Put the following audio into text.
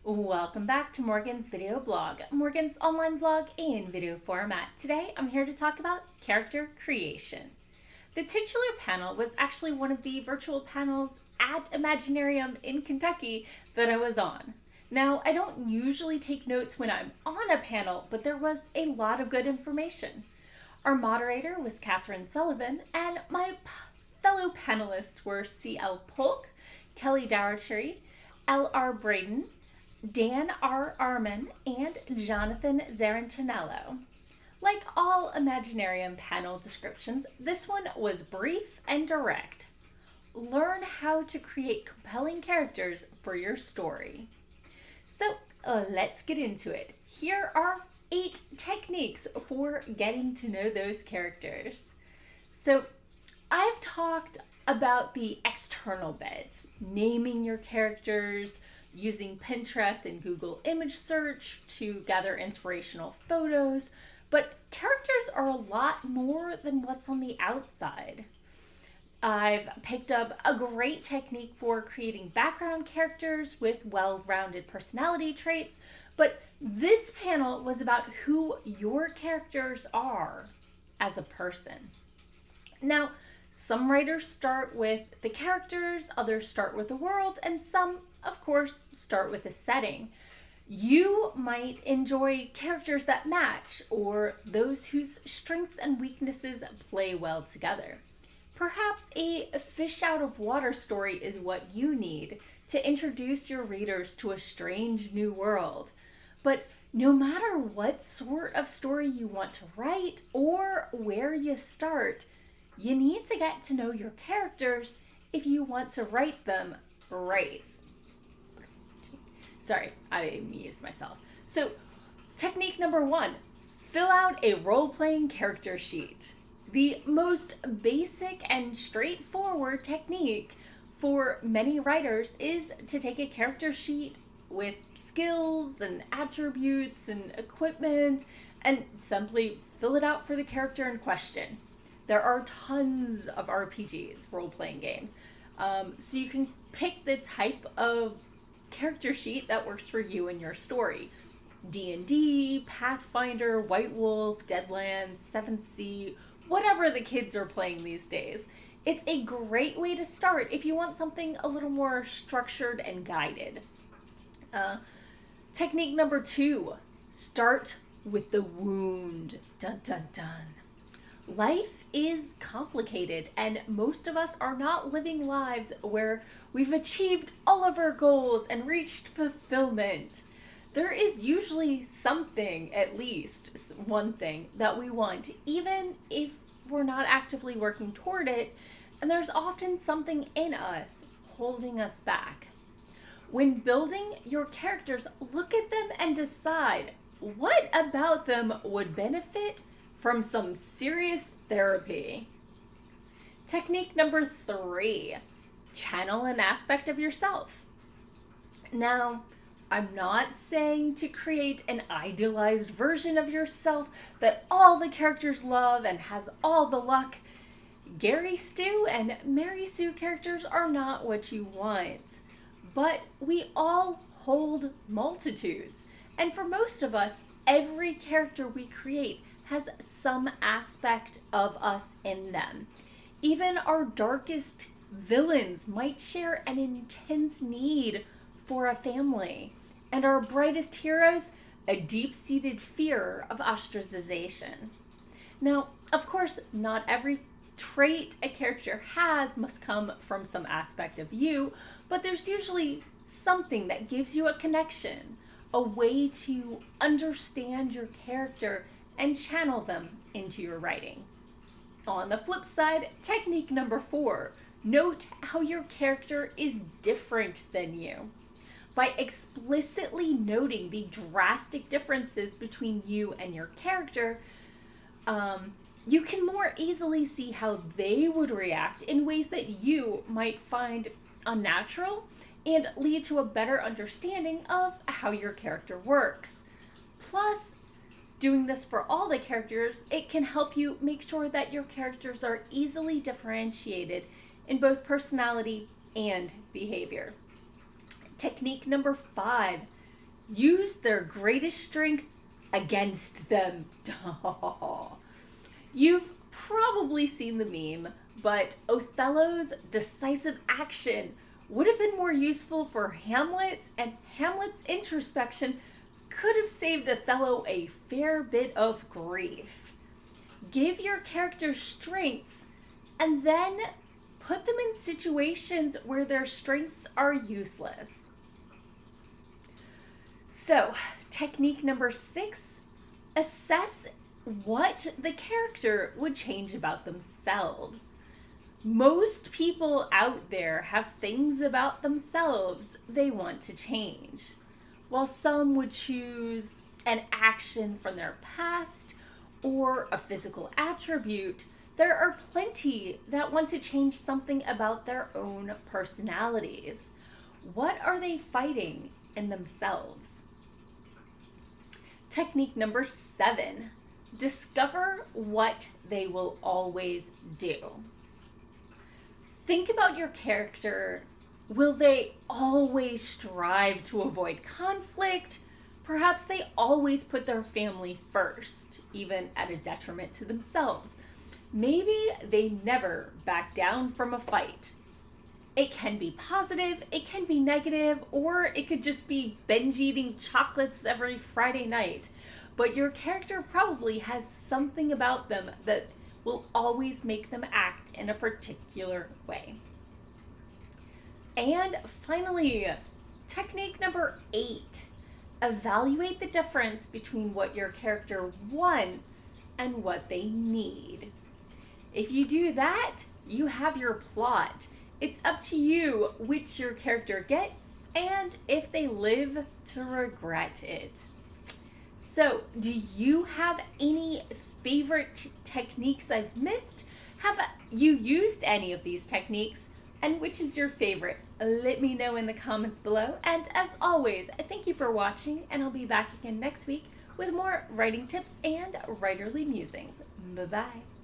Welcome back to Morgan's video blog, Morgan's online blog in video format. Today I'm here to talk about character creation. The titular panel was actually one of the virtual panels at Imaginarium in Kentucky that I was on. Now, I don't usually take notes when I'm on a panel, but there was a lot of good information. Our moderator was Catherine Sullivan, and my fellow panelists were C.L. Polk, Kelly Dowertree, L.R. Braden, Dan R. Arman, and Jonathan Zarantinello. Like all Imaginarium panel descriptions, this one was brief and direct. Learn how to create compelling characters for your story. So let's get into it. Here are 8 techniques for getting to know those characters. So I've talked about the external bits, naming your characters, using Pinterest and Google image search to gather inspirational photos, but characters are a lot more than what's on the outside. I've picked up a great technique for creating background characters with well-rounded personality traits, but this panel was about who your characters are as a person. Now, some writers start with the characters, others start with the world, and some, of course, start with the setting. You might enjoy characters that match, or those whose strengths and weaknesses play well together. Perhaps a fish out of water story is what you need to introduce your readers to a strange new world. But no matter what sort of story you want to write or where you start, you need to get to know your characters if you want to write them right. Sorry, I amused myself. So, technique number 1, fill out a role-playing character sheet. The most basic and straightforward technique for many writers is to take a character sheet with skills and attributes and equipment and simply fill it out for the character in question. There are tons of RPGs, role-playing games, so you can pick the type of character sheet that works for you and your story. D&D, Pathfinder, White Wolf, Deadlands, 7th Sea, whatever the kids are playing these days. It's a great way to start if you want something a little more structured and guided. Technique number 2, start with the wound. Dun dun dun. Life is complicated, and most of us are not living lives where we've achieved all of our goals and reached fulfillment. There is usually something, at least one thing, that we want, even if we're not actively working toward it, and there's often something in us holding us back. When building your characters, look at them and decide what about them would benefit from some serious therapy. Technique number 3, channel an aspect of yourself. Now, I'm not saying to create an idealized version of yourself that all the characters love and has all the luck. Gary Stu and Mary Sue characters are not what you want, but we all hold multitudes, and for most of us, every character we create has some aspect of us in them. Even our darkest villains might share an intense need for a family, and our brightest heroes, a deep-seated fear of ostracization. Now, of course, not every trait a character has must come from some aspect of you, but there's usually something that gives you a connection, a way to understand your character and channel them into your writing. On the flip side, technique number 4, note how your character is different than you. By explicitly noting the drastic differences between you and your character, you can more easily see how they would react in ways that you might find unnatural and lead to a better understanding of how your character works. Plus, doing this for all the characters, it can help you make sure that your characters are easily differentiated in both personality and behavior. Technique number 5, Use their greatest strength against them. You've probably seen the meme, but Othello's decisive action would have been more useful for Hamlet, and Hamlet's introspection could have saved Othello a fair bit of grief. Give your characters strengths and then put them in situations where their strengths are useless. So, technique number 6, assess what the character would change about themselves. Most people out there have things about themselves they want to change. While some would choose an action from their past or a physical attribute, there are plenty that want to change something about their own personalities. What are they fighting in themselves? Technique number 7, discover what they will always do. Think about your character. Will they always strive to avoid conflict? Perhaps they always put their family first, even at a detriment to themselves. Maybe they never back down from a fight. It can be positive, it can be negative, or it could just be binge eating chocolates every Friday night. But your character probably has something about them that will always make them act in a particular way. And finally, technique number 8, evaluate the difference between what your character wants and what they need. If you do that, you have your plot. It's up to you which your character gets and if they live to regret it. So, do you have any favorite techniques I've missed? Have you used any of these techniques? And which is your favorite? Let me know in the comments below. And as always, thank you for watching, and I'll be back again next week with more writing tips and writerly musings. Bye-bye.